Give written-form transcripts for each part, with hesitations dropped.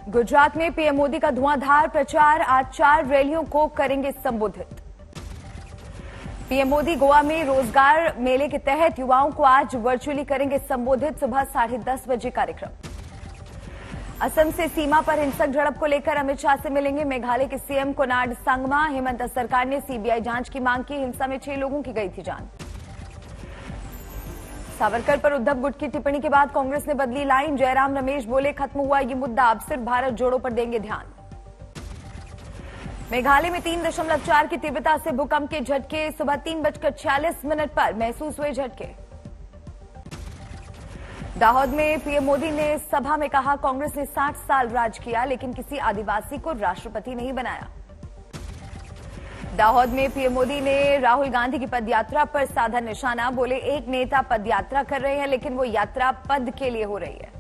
गुजरात में पीएम मोदी का धुआंधार प्रचार, आज 4 रैलियों को करेंगे संबोधित। पीएम मोदी गोवा में रोजगार मेले के तहत युवाओं को आज वर्चुअली करेंगे संबोधित। सुबह 10:30 बजे कार्यक्रम। असम से सीमा पर हिंसक झड़प को लेकर अमित शाह से मिलेंगे मेघालय के सीएम कोनार्ड संगमा। हेमंत सरकार ने सीबीआई जांच की मांग की। हिंसा में 6 लोगों की गई थी जान। सावरकर पर उद्धव गुट की टिप्पणी के बाद कांग्रेस ने बदली लाइन। जयराम रमेश बोले, खत्म हुआ ये मुद्दा, अब सिर्फ भारत जोड़ो पर देंगे ध्यान। मेघालय में 3.4 की तीव्रता से भूकंप के झटके। सुबह 3:46 पर महसूस हुए झटके। दाहोद में पीएम मोदी ने सभा में कहा, कांग्रेस ने 60 साल राज किया लेकिन किसी आदिवासी को राष्ट्रपति नहीं बनाया। दाहोद में पीएम मोदी ने राहुल गांधी की पदयात्रा पर साधा निशाना। बोले, एक नेता पदयात्रा कर रहे हैं लेकिन वो यात्रा पद के लिए हो रही है।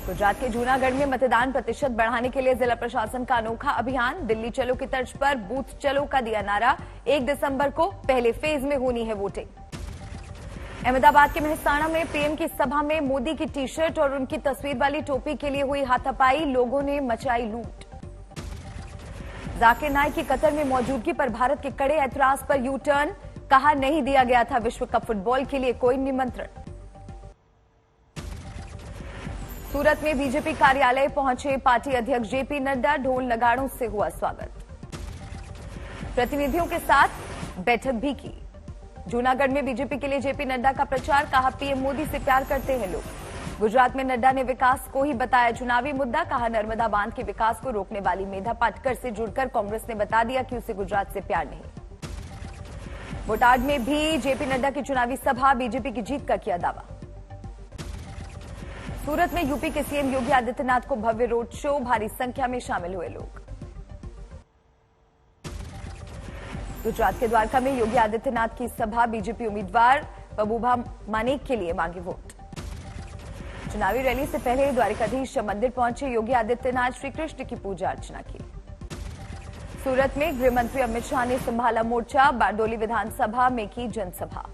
गुजरात के जूनागढ़ में मतदान प्रतिशत बढ़ाने के लिए जिला प्रशासन का अनोखा अभियान। दिल्ली चलो की तर्ज पर बूथ चलो का दिया नारा। 1 दिसंबर को पहले फेज में होनी है वोटिंग। अहमदाबाद के मेहसाणा में पीएम की सभा में मोदी की टी शर्ट और उनकी तस्वीर वाली टोपी के लिए हुई हाथापाई। लोगों ने मचाई लूट। जाकिर नाइक की कतर में मौजूदगी पर भारत के कड़े ऐतराज पर यू टर्न। कहा, नहीं दिया गया था विश्व कप फुटबॉल के लिए कोई निमंत्रण। सूरत में बीजेपी कार्यालय पहुंचे पार्टी अध्यक्ष जेपी नड्डा। ढोल नगाड़ों से हुआ स्वागत। प्रतिनिधियों के साथ बैठक भी की। जूनागढ़ में बीजेपी के लिए जेपी नड्डा का प्रचार। कहा, पीएम मोदी से प्यार करते हैं लोग। गुजरात में नड्डा ने विकास को ही बताया चुनावी मुद्दा। कहा, नर्मदा बांध के विकास को रोकने वाली मेधा पाटकर से जुड़कर कांग्रेस ने बता दिया कि उसे गुजरात से प्यार नहीं। बोटाड में भी जेपी नड्डा की चुनावी सभा। बीजेपी की जीत का किया दावा। सूरत में यूपी के सीएम योगी आदित्यनाथ को भव्य रोड शो। भारी संख्या में शामिल हुए लोग। गुजरात के द्वारका में योगी आदित्यनाथ की सभा। बीजेपी उम्मीदवार महबूबा मानेक के लिए मांगे वोट। चुनावी रैली से पहले द्वारिकाधीश मंदिर पहुंचे योगी आदित्यनाथ। श्री कृष्ण की पूजा अर्चना की। सूरत में गृह मंत्री अमित शाह ने संभाला मोर्चा। बारडोली विधानसभा में की जनसभा।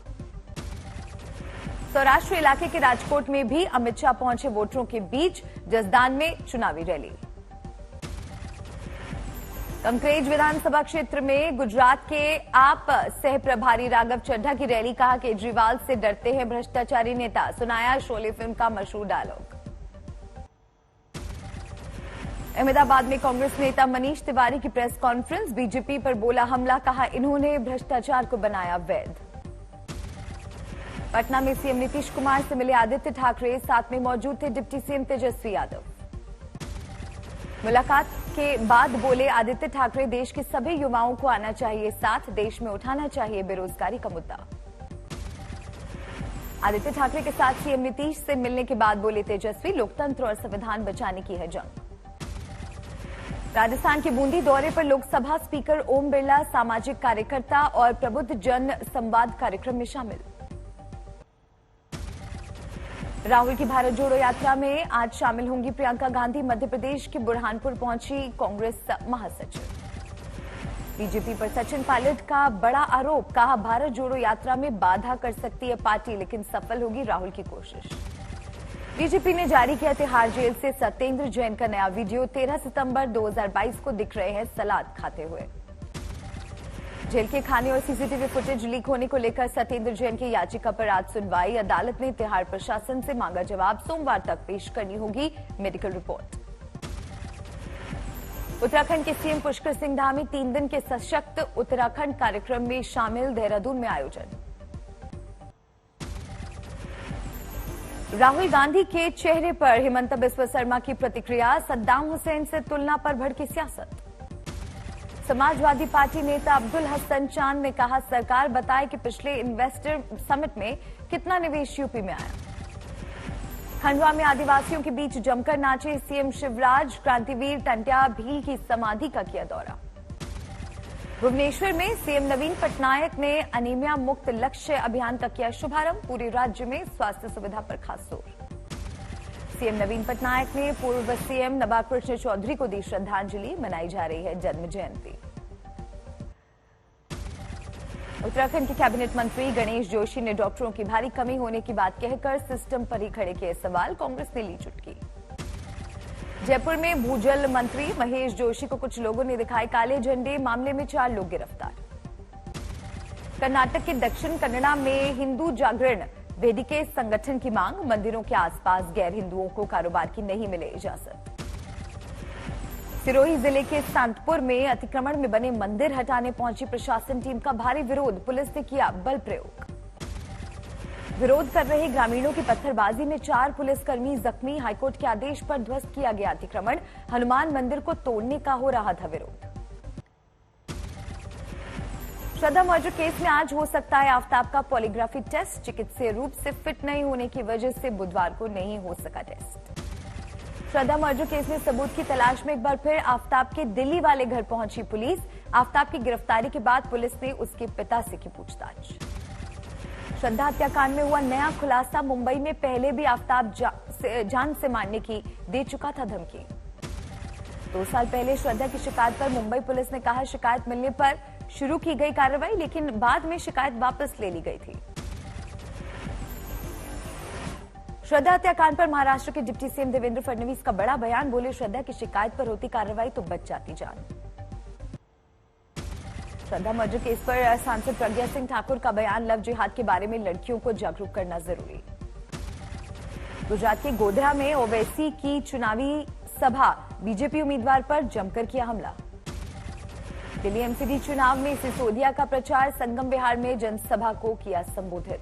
सौराष्ट्र इलाके के राजकोट में भी अमित शाह पहुंचे वोटरों के बीच। जसदान में चुनावी रैली। कंकरेज विधानसभा क्षेत्र में गुजरात के आप सह प्रभारी राघव चड्ढा की रैली। कहा, केजरीवाल से डरते हैं भ्रष्टाचारी नेता। सुनाया शोले फिल्म का मशहूर डायलॉग। अहमदाबाद में कांग्रेस नेता मनीष तिवारी की प्रेस कॉन्फ्रेंस। बीजेपी पर बोला हमला। कहा, इन्होंने भ्रष्टाचार को बनाया वैध। पटना में सीएम नीतीश कुमार से मिले आदित्य ठाकरे। साथ में मौजूद थे डिप्टी सीएम तेजस्वी यादव। मुलाकात के बाद बोले आदित्य ठाकरे, देश के सभी युवाओं को आना चाहिए साथ। देश में उठाना चाहिए बेरोजगारी का मुद्दा। आदित्य ठाकरे के साथ सीएम नीतीश से मिलने के बाद बोले तेजस्वी, लोकतंत्र और संविधान बचाने की है जंग। राजस्थान के बूंदी दौरे पर लोकसभा स्पीकर ओम बिरला सामाजिक कार्यकर्ता और प्रबुद्ध जन संवाद कार्यक्रम में शामिल। राहुल की भारत जोड़ो यात्रा में आज शामिल होंगी प्रियंका गांधी। मध्य प्रदेश के बुरहानपुर पहुंची कांग्रेस महासचिव। बीजेपी पर सचिन पायलट का बड़ा आरोप। कहा, भारत जोड़ो यात्रा में बाधा कर सकती है पार्टी लेकिन सफल होगी राहुल की कोशिश। बीजेपी ने जारी किया तिहाड़ जेल से सत्येंद्र जैन का नया वीडियो। 13 सितंबर 2022 को दिख रहे हैं सलाद खाते हुए। जेल के खाने और सीसीटीवी फुटेज लीक होने को लेकर सत्येंद्र जैन की याचिका पर आज सुनवाई। अदालत ने तिहाड़ प्रशासन से मांगा जवाब। सोमवार तक पेश करनी होगी मेडिकल रिपोर्ट। उत्तराखंड के सीएम पुष्कर सिंह धामी 3 दिन के सशक्त उत्तराखंड कार्यक्रम में शामिल। देहरादून में आयोजन। राहुल गांधी के चेहरे पर हिमंता बिस्वा शर्मा की प्रतिक्रिया। सद्दाम हुसैन से तुलना पर भड़की सियासत। समाजवादी पार्टी नेता अब्दुल हसन चांद ने कहा, सरकार बताए कि पिछले इन्वेस्टर समिट में कितना निवेश यूपी में आया। खंडवा में आदिवासियों के बीच जमकर नाचे सीएम शिवराज। क्रांतिवीर टंट्या भील की समाधि का किया दौरा। भुवनेश्वर में सीएम नवीन पटनायक ने अनीमिया मुक्त लक्ष्य अभियान का किया शुभारंभ। पूरे राज्य में स्वास्थ्य सुविधा पर खास जोर। सीएम नवीन पटनायक ने पूर्व सीएम नवाकृष्ण चौधरी को दी श्रद्धांजलि। मनाई जा रही है जन्म जयंती। उत्तराखंड के कैबिनेट मंत्री गणेश जोशी ने डॉक्टरों की भारी कमी होने की बात कहकर सिस्टम पर ही खड़े किए सवाल। कांग्रेस ने ली चुटकी। जयपुर में भूजल मंत्री महेश जोशी को कुछ लोगों ने दिखाए काले झंडे, मामले में 4 लोग गिरफ्तार। कर्नाटक के दक्षिण कन्नड़ा में हिंदू जागरण वेदिके संगठन की मांग, मंदिरों के आसपास गैर हिंदुओं को कारोबार की नहीं मिले इजाजत। सिरोही जिले के सांतपुर में अतिक्रमण में बने मंदिर हटाने पहुंची प्रशासन टीम का भारी विरोध, पुलिस ने किया बल प्रयोग। विरोध कर रहे ग्रामीणों की पत्थरबाजी में 4 पुलिसकर्मी जख्मी, हाईकोर्ट के आदेश पर ध्वस्त किया गया अतिक्रमण, हनुमान मंदिर को तोड़ने का हो रहा था विरोध। श्रद्धा मर्डर केस में आज हो सकता है आफताब का पॉलीग्राफी टेस्ट, चिकित्सीय रूप से फिट नहीं होने की वजह से बुधवार को नहीं हो सका टेस्ट। श्रद्धा मर्डर केस में सबूत की तलाश में एक बार फिर आफताब के दिल्ली वाले घर पहुंची पुलिस। आफताब की गिरफ्तारी के बाद पुलिस ने उसके पिता से की पूछताछ। श्रद्धा हत्याकांड में हुआ नया खुलासा, मुंबई में पहले भी आफताब जान से मारने की दे चुका था धमकी। 2 साल पहले श्रद्धा की शिकायत पर मुंबई पुलिस ने कहा शिकायत मिलने पर शुरू की गई कार्रवाई, लेकिन बाद में शिकायत वापस ले ली गई थी। श्रद्धा हत्याकांड पर महाराष्ट्र के डिप्टी सीएम देवेंद्र फडणवीस का बड़ा बयान, बोले श्रद्धा की शिकायत पर होती कार्रवाई तो बच जाती जान। श्रद्धा मर्डर केस पर सांसद प्रज्ञा सिंह ठाकुर का बयान, लव जिहाद के बारे में लड़कियों को जागरूक करना जरूरी। गुजरात के गोधरा में ओवैसी की चुनावी सभा, बीजेपी उम्मीदवार पर जमकर किया हमला। दिल्ली एमसीडी चुनाव में सिसोदिया का प्रचार, संगम विहार में जनसभा को किया संबोधित।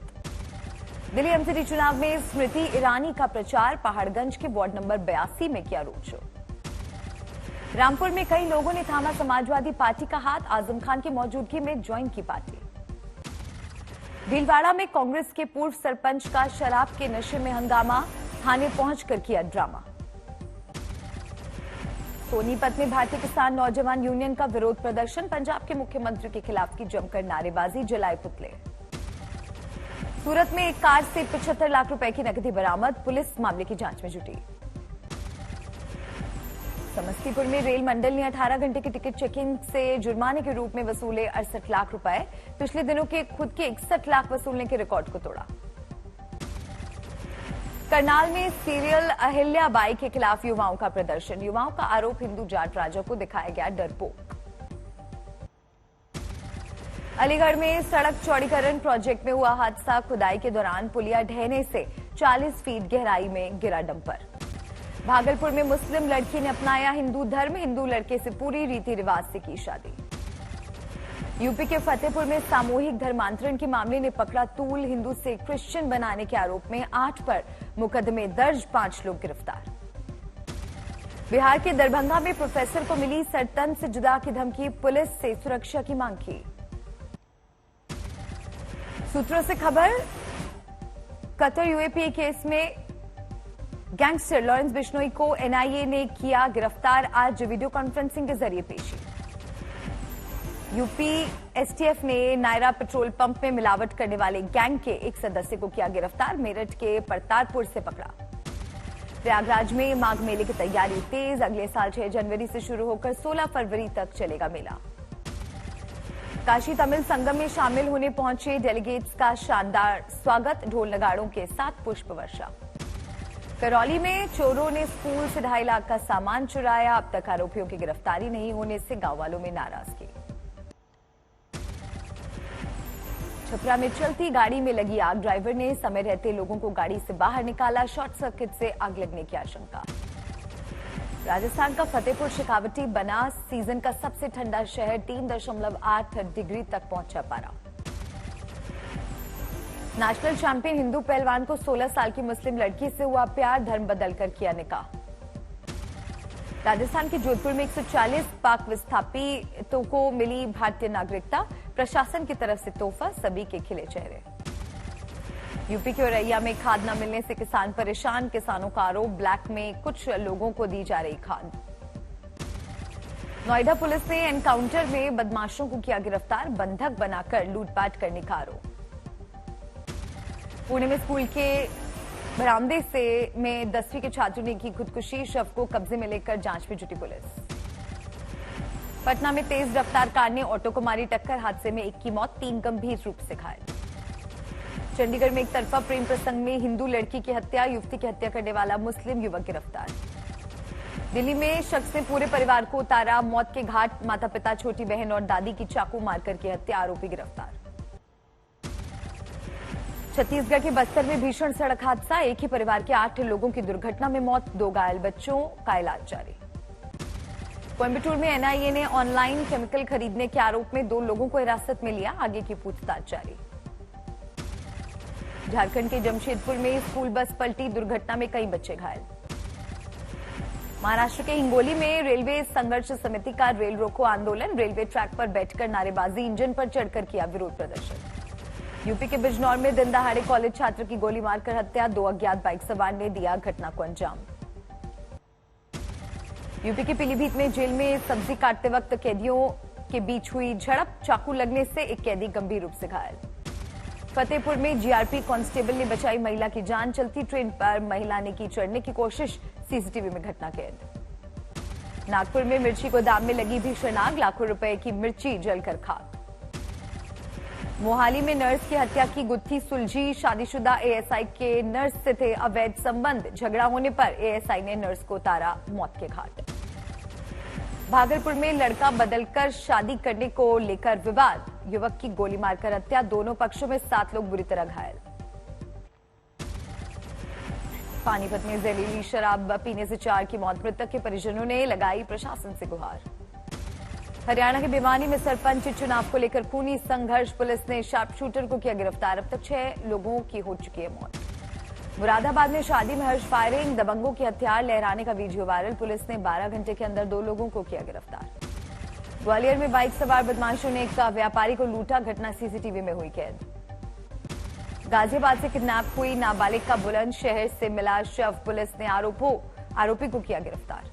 दिल्ली एमसीडी चुनाव में स्मृति ईरानी का प्रचार, पहाड़गंज के वार्ड नंबर 82 में किया रोड शो। रामपुर में कई लोगों ने थामा समाजवादी पार्टी का हाथ, आजम खान की मौजूदगी में ज्वाइन की पार्टी। भीलवाड़ा में कांग्रेस के पूर्व सरपंच का शराब के नशे में हंगामा, थाने पहुंचकर किया ड्रामा। सोनीपत में भारतीय किसान नौजवान यूनियन का विरोध प्रदर्शन, पंजाब के मुख्यमंत्री के खिलाफ की जमकर नारेबाजी, जलाए पुतले। सूरत में एक कार से 75 लाख रुपए की नकदी बरामद, पुलिस मामले की जांच में जुटी। समस्तीपुर में रेल मंडल ने 18 घंटे की टिकट चेकिंग से जुर्माने के रूप में वसूले 68 लाख रुपए, पिछले दिनों के खुद के 61 लाख वसूलने के रिकॉर्ड को तोड़ा। करनाल में सीरियल अहिल्याबाई के खिलाफ युवाओं का प्रदर्शन, युवाओं का आरोप हिंदू जाट राजा को दिखाया गया डरपोक। अलीगढ़ में सड़क चौड़ीकरण प्रोजेक्ट में हुआ हादसा, खुदाई के दौरान पुलिया ढहने से 40 फीट गहराई में गिरा डंपर। भागलपुर में मुस्लिम लड़की ने अपनाया हिंदू धर्म, हिंदू लड़के से पूरी रीति रिवाज से की शादी। यूपी के फतेहपुर में सामूहिक धर्मांतरण के मामले ने पकड़ा तूल, हिंदू से क्रिश्चियन बनाने के आरोप में 8 पर मुकदमे दर्ज, 5 लोग गिरफ्तार। बिहार के दरभंगा में प्रोफेसर को मिली सरतन से जुदा की धमकी, पुलिस से सुरक्षा की मांग की। सूत्रों से खबर, कतर यूएपी केस में गैंगस्टर लॉरेंस बिश्नोई को एनआईए ने किया गिरफ्तार, आज वीडियो कॉन्फ्रेंसिंग के जरिए पेशी। यूपी एसटीएफ ने नायरा पेट्रोल पंप में मिलावट करने वाले गैंग के एक सदस्य को किया गिरफ्तार, मेरठ के परतारपुर से पकड़ा। प्रयागराज में माघ मेले की तैयारी तेज, अगले साल 6 जनवरी से शुरू होकर 16 फरवरी तक चलेगा मेला। काशी तमिल संगम में शामिल होने पहुंचे डेलीगेट्स का शानदार स्वागत, ढोल नगाड़ों के साथ पुष्प वर्षा। करौली में चोरों ने स्कूल से 2.5 लाख का सामान चुराया, अब तक आरोपियों की गिरफ्तारी नहीं होने से गांव वालों में नाराजगी। छपरा में चलती गाड़ी में लगी आग, ड्राइवर ने समय रहते लोगों को गाड़ी से बाहर निकाला, शॉर्ट सर्किट से आग लगने की आशंका। राजस्थान का फतेहपुर शेखावटी बना सीजन का सबसे ठंडा शहर, 3.8 डिग्री तक पहुंचा पारा। नेशनल चैंपियन हिंदू पहलवान को 16 साल की मुस्लिम लड़की से हुआ प्यार, धर्म बदलकर किया निकाह। राजस्थान के जोधपुर में 140 पाक विस्थापितों को मिली भारतीय नागरिकता, प्रशासन की तरफ से तोहफा, सभी के खिले चेहरे। यूपी के औरैया में खाद न मिलने से किसान परेशान, किसानों का आरोप ब्लैक में कुछ लोगों को दी जा रही खाद। नोएडा पुलिस ने एनकाउंटर में बदमाशों को किया गिरफ्तार, बंधक बनाकर लूटपाट करने का आरोप। पुणे में स्कूल के बरामदे में 10वीं के छात्र ने की खुदकुशी, शव को कब्जे में लेकर जांच में जुटी पुलिस। पटना में तेज रफ्तार कार ने ऑटो को मारी टक्कर, हादसे में 1 की मौत, 3 गंभीर रूप से घायल। चंडीगढ़ में एक तरफा प्रेम प्रसंग में हिंदू लड़की की हत्या, युवती की हत्या करने वाला मुस्लिम युवक गिरफ्तार। दिल्ली में शख्स ने पूरे परिवार को उतारा मौत के घाट। माता पिता, छोटी बहन और दादी की चाकू मारकर की हत्या, आरोपी गिरफ्तार। छत्तीसगढ़ के बस्तर में भीषण सड़क हादसा, एक ही परिवार के 8 लोगों की दुर्घटना में मौत, 2 घायल, बच्चों का इलाज जारी। कोयंबटूर में एनआईए ने ऑनलाइन केमिकल खरीदने के आरोप में 2 लोगों को हिरासत में लिया, आगे की पूछताछ जारी। झारखंड के जमशेदपुर में स्कूल बस पलटी, दुर्घटना में कई बच्चे घायल। महाराष्ट्र के हिंगोली में रेलवे संघर्ष समिति का रेल रोको आंदोलन, रेलवे ट्रैक पर बैठकर नारेबाजी, इंजन पर चढ़कर किया विरोध प्रदर्शन। यूपी के बिजनौर में दिन दहाड़े कॉलेज छात्र की गोली मारकर हत्या, 2 अज्ञात बाइक सवार ने दिया घटना को अंजाम। यूपी के पीलीभीत में जेल में सब्जी काटते वक्त कैदियों के बीच हुई झड़प, चाकू लगने से एक कैदी गंभीर रूप से घायल। फतेहपुर में जीआरपी कांस्टेबल ने बचाई महिला की जान, चलती ट्रेन पर महिला ने की चढ़ने की कोशिश, सीसीटीवी में घटना कैद। नागपुर में मिर्ची गोदाम में लगी भीषण आग, लाखों रुपए की मिर्ची जलकर खाक। मोहाली में नर्स की हत्या की गुत्थी सुलझी, शादीशुदा एएसआई के नर्स से थे अवैध संबंध, झगड़ा होने पर एएसआई ने नर्स को उतारा मौत के घाट। भागलपुर में लड़का बदलकर शादी करने को लेकर विवाद, युवक की गोली मारकर हत्या, दोनों पक्षों में 7 लोग बुरी तरह घायल। पानीपत में जहरीली शराब पीने से 4 की मौत, मृतक के परिजनों ने लगाई प्रशासन से गुहार। हरियाणा के भिवानी में सरपंच चुनाव को लेकर खूनी संघर्ष, पुलिस ने शार्प शूटर को किया गिरफ्तार, अब तक 6 लोगों की हो चुकी है मौत। मुरादाबाद में शादी में हर्ष फायरिंग, दबंगों के हथियार लहराने का वीडियो वायरल, पुलिस ने 12 घंटे के अंदर 2 लोगों को किया गिरफ्तार। ग्वालियर में बाइक सवार बदमाशों ने एक व्यापारी को लूटा, घटना सीसीटीवी में हुई कैद। गाजियाबाद से किडनैप हुई नाबालिग का बुलंदशहर से मिला शव, पुलिस ने आरोपी को किया गिरफ्तार।